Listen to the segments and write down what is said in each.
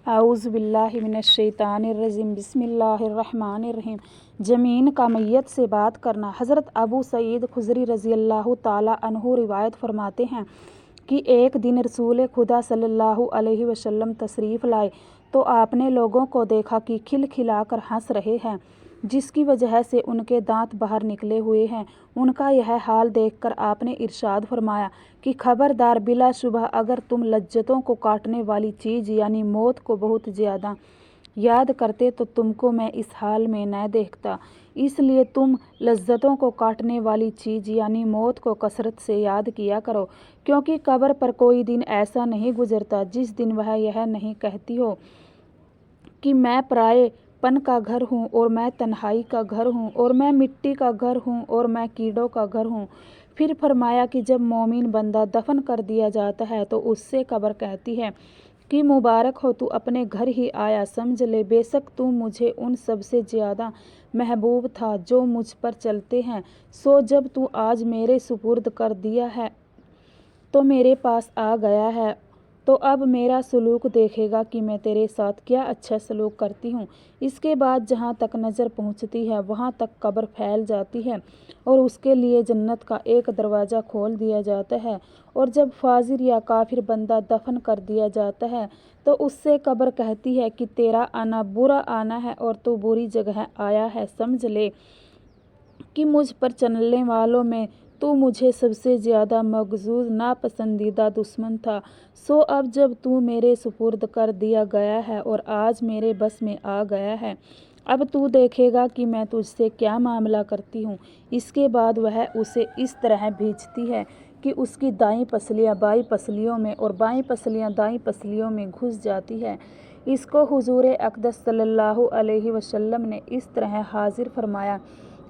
اعوذ باللہ من الشیطان الرجیم بسم اللہ الرحمن الرحیم۔ زمین کا میت سے بات کرنا۔ حضرت ابو سعید خدری رضی اللہ تعالیٰ عنہ روایت فرماتے ہیں کہ ایک دن رسول خدا صلی اللہ علیہ وسلم تشریف لائے تو آپ نے لوگوں کو دیکھا کہ کھل کھلا کر ہنس رہے ہیں، جس کی وجہ سے ان کے دانت باہر نکلے ہوئے ہیں۔ ان کا یہ حال دیکھ کر آپ نے ارشاد فرمایا کہ خبردار، بلا شبہ اگر تم لذتوں کو کاٹنے والی چیز یعنی موت کو بہت زیادہ یاد کرتے تو تم کو میں اس حال میں نہ دیکھتا۔ اس لیے تم لذتوں کو کاٹنے والی چیز یعنی موت کو کثرت سے یاد کیا کرو، کیونکہ قبر پر کوئی دن ایسا نہیں گزرتا جس دن وہ یہ نہیں کہتی ہو کہ میں پرائے پن کا گھر ہوں اور میں تنہائی کا گھر ہوں اور میں مٹی کا گھر ہوں اور میں کیڑوں کا گھر ہوں۔ پھر فرمایا کہ جب مومن بندہ دفن کر دیا جاتا ہے تو اس سے قبر کہتی ہے کہ مبارک ہو، تو اپنے گھر ہی آیا، سمجھ لے بے شک تو مجھے ان سب سے زیادہ محبوب تھا جو مجھ پر چلتے ہیں، سو جب تو آج میرے سپرد کر دیا ہے تو میرے پاس آ گیا ہے، تو اب میرا سلوک دیکھے گا کہ میں تیرے ساتھ کیا اچھا سلوک کرتی ہوں۔ اس کے بعد جہاں تک نظر پہنچتی ہے وہاں تک قبر پھیل جاتی ہے اور اس کے لیے جنت کا ایک دروازہ کھول دیا جاتا ہے، اور جب فاجر یا کافر بندہ دفن کر دیا جاتا ہے تو اس سے قبر کہتی ہے کہ تیرا آنا برا آنا ہے اور تو بری جگہ آیا ہے، سمجھ لے کہ مجھ پر چلنے والوں میں تو مجھے سب سے زیادہ مغضوب ناپسندیدہ دشمن تھا، سو اب جب تو میرے سپرد کر دیا گیا ہے اور آج میرے بس میں آ گیا ہے، اب تو دیکھے گا کہ میں تجھ سے کیا معاملہ کرتی ہوں۔ اس کے بعد وہ اسے اس طرح بھیجتی ہے کہ اس کی دائیں پسلیاں بائیں پسلیوں میں اور بائیں پسلیاں دائیں پسلیوں میں گھس جاتی ہے۔ اس کو حضور اقدس صلی اللہ علیہ وسلم نے اس طرح حاضر فرمایا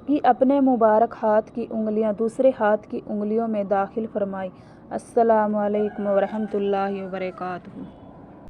کہ اپنے مبارک ہاتھ کی انگلیاں دوسرے ہاتھ کی انگلیوں میں داخل فرمائی۔ السلام علیکم ورحمۃ اللہ وبرکاتہ۔